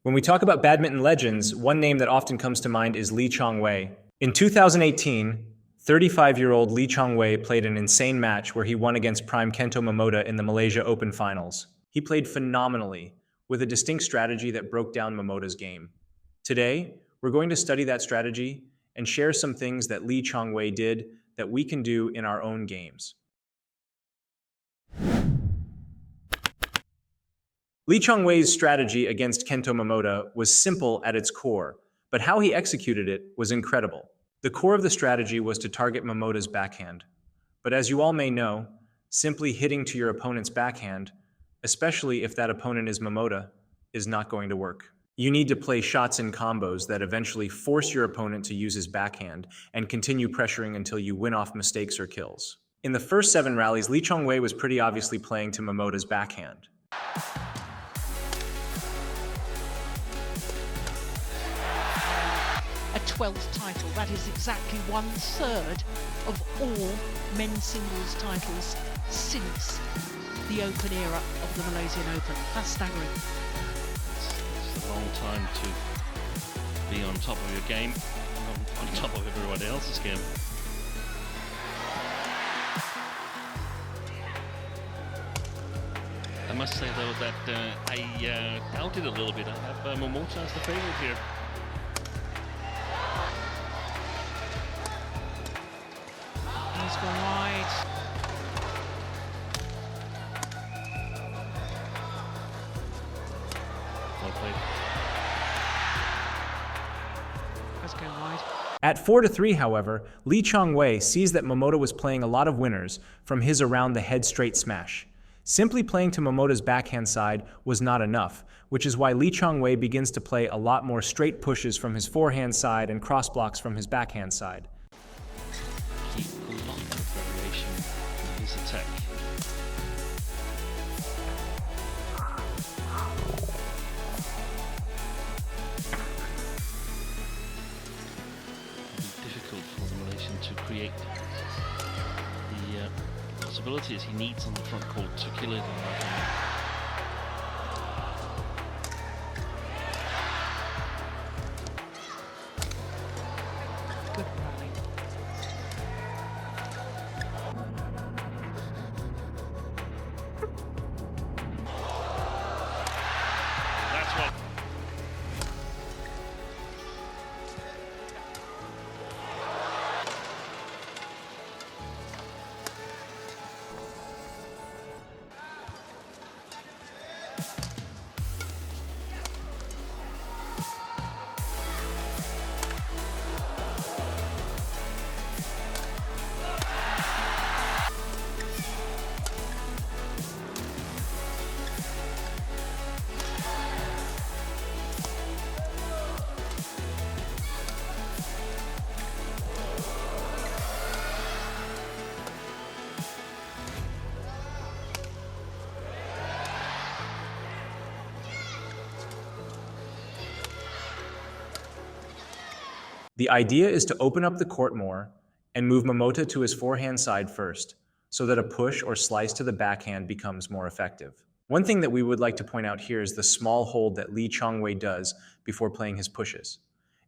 When we talk about badminton legends, one name that often comes to mind is Lee Chong Wei. In 2018, 35-year-old Lee Chong Wei played an insane match where he won against prime Kento Momota in the Malaysia Open finals. He played phenomenally, with a distinct strategy that broke down Momota's game. Today, we're going to study that strategy and share some things that Lee Chong Wei did that we can do in our own games. Lee Chong Wei's strategy against Kento Momota was simple at its core, but how he executed it was incredible. The core of the strategy was to target Momota's backhand. But as you all may know, simply hitting to your opponent's backhand, especially if that opponent is Momota, is not going to work. You need to play shots and combos that eventually force your opponent to use his backhand and continue pressuring until you win off mistakes or kills. In the first 7 rallies, Lee Chong Wei was pretty obviously playing to Momota's backhand. A 12th title, that is exactly 1/3 of all men's singles titles since the Open era of the Malaysian Open. That's staggering. It's a long time to be on top of your game, on top of everyone else's game. I must say though that I doubted a little bit. I have Momota as the favourite here. He's gone wide. Well played. Let's go wide. At 4-3, however, Lee Chong Wei sees that Momota was playing a lot of winners from his around-the-head straight smash. Simply playing to Momota's backhand side was not enough, which is why Lee Chong Wei begins to play a lot more straight pushes from his forehand side and cross blocks from his backhand side. Keep a lot of variation in his attack. It'll be difficult for the Malaysian to create the possibilities he needs on the front court to kill it in my opinion. Good rally. That's what. The idea is to open up the court more and move Momota to his forehand side first, so that a push or slice to the backhand becomes more effective. One thing that we would like to point out here is the small hold that Lee Chong Wei does before playing his pushes.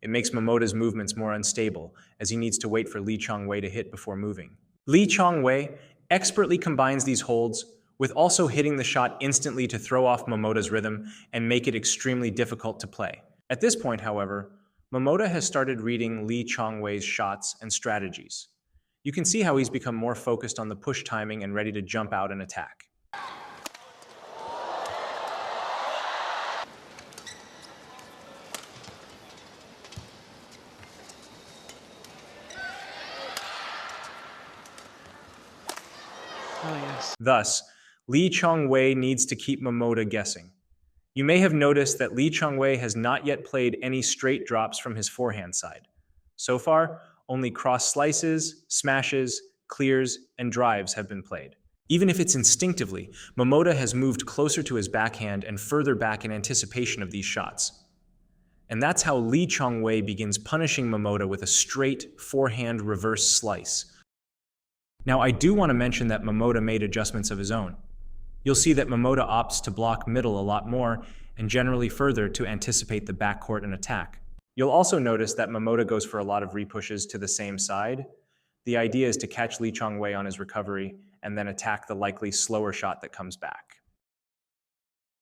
It makes Momota's movements more unstable, as he needs to wait for Lee Chong Wei to hit before moving. Lee Chong Wei expertly combines these holds with also hitting the shot instantly to throw off Momota's rhythm and make it extremely difficult to play. At this point, however, Momota has started reading Lee Chong Wei's shots and strategies. You can see how he's become more focused on the push timing and ready to jump out and attack. Oh yes. Thus, Lee Chong Wei needs to keep Momota guessing. You may have noticed that Lee Chong Wei has not yet played any straight drops from his forehand side. So far, only cross slices, smashes, clears, and drives have been played. Even if it's instinctively, Momota has moved closer to his backhand and further back in anticipation of these shots. And that's how Lee Chong Wei begins punishing Momota with a straight forehand reverse slice. Now, I do want to mention that Momota made adjustments of his own. You'll see that Momota opts to block middle a lot more and generally further to anticipate the backcourt and attack. You'll also notice that Momota goes for a lot of repushes to the same side. The idea is to catch Lee Chong Wei on his recovery and then attack the likely slower shot that comes back.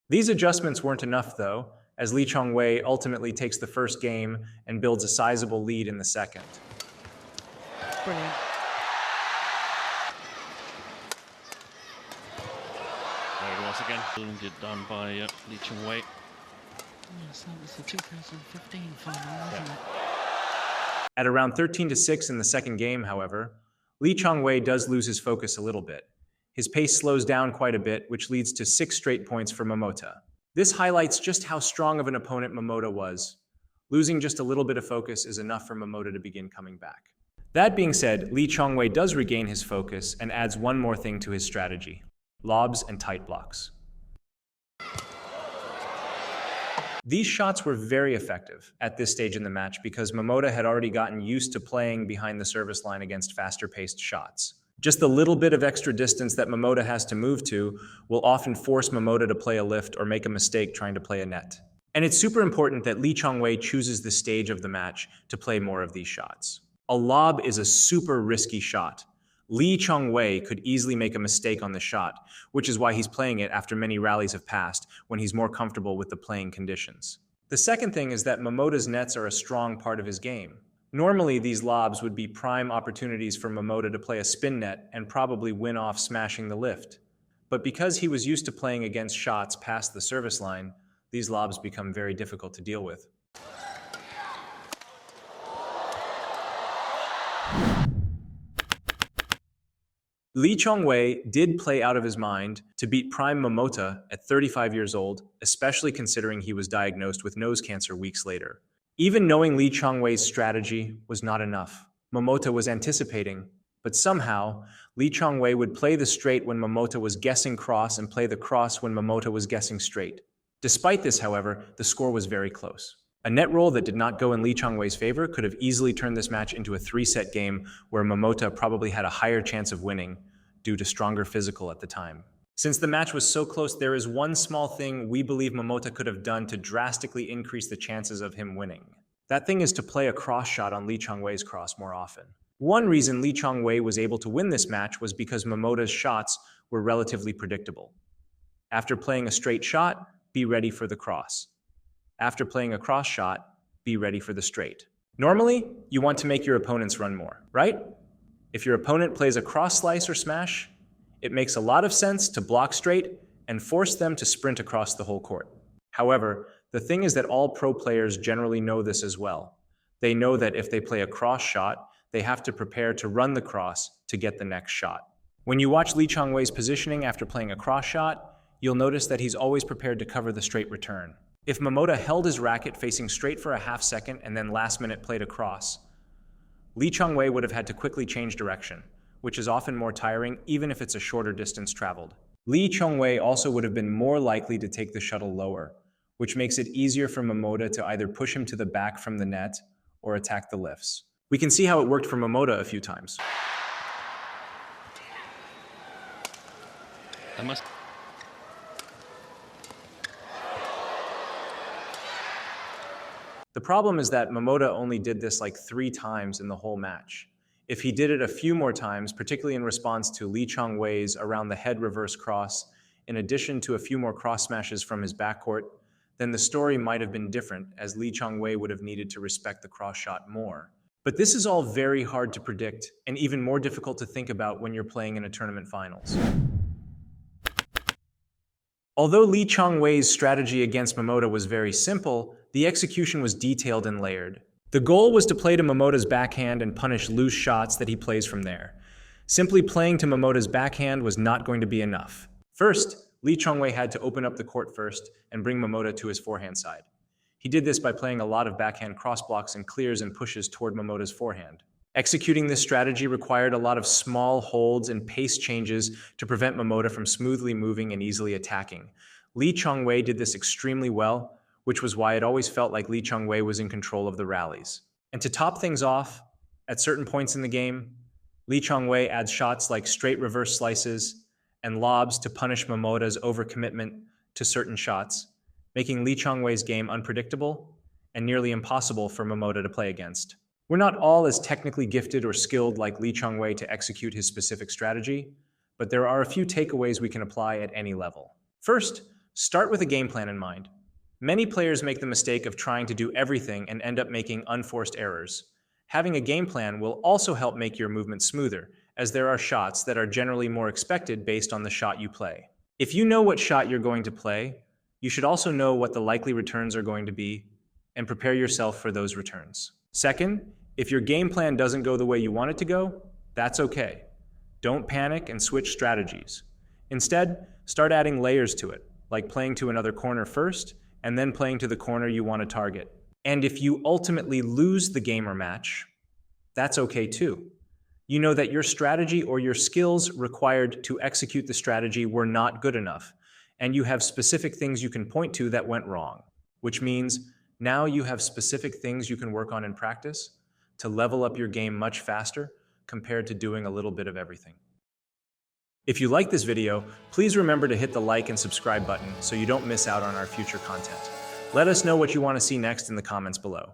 These adjustments weren't enough, though, as Lee Chong Wei ultimately takes the first game and builds a sizable lead in the second. Brilliant. There it was again. Brilliant done by Lee Chong Wei. Yes, that was the 2015 final, wasn't it? At around 13-6 in the second game, however, Lee Chong Wei does lose his focus a little bit. His pace slows down quite a bit, which leads to 6 straight points for Momota. This highlights just how strong of an opponent Momota was. Losing just a little bit of focus is enough for Momota to begin coming back. That being said, Lee Chong Wei does regain his focus and adds one more thing to his strategy: lobs and tight blocks. These shots were very effective at this stage in the match because Momota had already gotten used to playing behind the service line against faster-paced shots. Just the little bit of extra distance that Momota has to move to will often force Momota to play a lift or make a mistake trying to play a net. And it's super important that Lee Chong Wei chooses the stage of the match to play more of these shots. A lob is a super risky shot. Lee Chong Wei could easily make a mistake on the shot, which is why he's playing it after many rallies have passed, when he's more comfortable with the playing conditions. The second thing is that Momota's nets are a strong part of his game. Normally, these lobs would be prime opportunities for Momota to play a spin net and probably win off smashing the lift. But because he was used to playing against shots past the service line, these lobs become very difficult to deal with. Lee Chong Wei did play out of his mind to beat prime Momota at 35 years old, especially considering he was diagnosed with nose cancer weeks later. Even knowing Lee Chong Wei's strategy was not enough. Momota was anticipating, but somehow, Lee Chong Wei would play the straight when Momota was guessing cross and play the cross when Momota was guessing straight. Despite this, however, the score was very close. A net roll that did not go in Lee Chong Wei's favor could have easily turned this match into a 3-set game where Momota probably had a higher chance of winning due to stronger physical at the time. Since the match was so close, there is one small thing we believe Momota could have done to drastically increase the chances of him winning. That thing is to play a cross shot on Lee Chong Wei's cross more often. One reason Lee Chong Wei was able to win this match was because Momota's shots were relatively predictable. After playing a straight shot, be ready for the cross. After playing a cross shot, be ready for the straight. Normally, you want to make your opponents run more, right? If your opponent plays a cross slice or smash, it makes a lot of sense to block straight and force them to sprint across the whole court. However, the thing is that all pro players generally know this as well. They know that if they play a cross shot, they have to prepare to run the cross to get the next shot. When you watch Lee Chong Wei's positioning after playing a cross shot, you'll notice that he's always prepared to cover the straight return. If Momota held his racket facing straight for a half second and then last minute played a cross, Lee Chong Wei would have had to quickly change direction, which is often more tiring even if it's a shorter distance traveled. Lee Chong Wei also would have been more likely to take the shuttle lower, which makes it easier for Momota to either push him to the back from the net or attack the lifts. We can see how it worked for Momota a few times. The problem is that Momota only did this like 3 times in the whole match. If he did it a few more times, particularly in response to Lee Chong Wei's around the head reverse cross, in addition to a few more cross smashes from his backcourt, then the story might have been different, as Lee Chong Wei would have needed to respect the cross shot more. But this is all very hard to predict, and even more difficult to think about when you're playing in a tournament finals. Although Lee Chong Wei's strategy against Momota was very simple, the execution was detailed and layered. The goal was to play to Momota's backhand and punish loose shots that he plays from there. Simply playing to Momota's backhand was not going to be enough. First, Lee Chong Wei had to open up the court first and bring Momota to his forehand side. He did this by playing a lot of backhand cross blocks and clears and pushes toward Momota's forehand. Executing this strategy required a lot of small holds and pace changes to prevent Momota from smoothly moving and easily attacking. Lee Chong Wei did this extremely well, which was why it always felt like Lee Chong Wei was in control of the rallies. And to top things off, at certain points in the game, Lee Chong Wei adds shots like straight reverse slices, and lobs to punish Momota's overcommitment to certain shots, making Lee Chong Wei's game unpredictable and nearly impossible for Momota to play against. We're not all as technically gifted or skilled like Lee Chong Wei to execute his specific strategy, but there are a few takeaways we can apply at any level. First, start with a game plan in mind. Many players make the mistake of trying to do everything and end up making unforced errors. Having a game plan will also help make your movement smoother, as there are shots that are generally more expected based on the shot you play. If you know what shot you're going to play, you should also know what the likely returns are going to be and prepare yourself for those returns. Second, if your game plan doesn't go the way you want it to go, that's okay. Don't panic and switch strategies. Instead, start adding layers to it, like playing to another corner first and then playing to the corner you want to target. And if you ultimately lose the game or match, that's okay too. You know that your strategy or your skills required to execute the strategy were not good enough, and you have specific things you can point to that went wrong, which means now you have specific things you can work on in practice to level up your game much faster compared to doing a little bit of everything. If you like this video, please remember to hit the like and subscribe button so you don't miss out on our future content. Let us know what you want to see next in the comments below.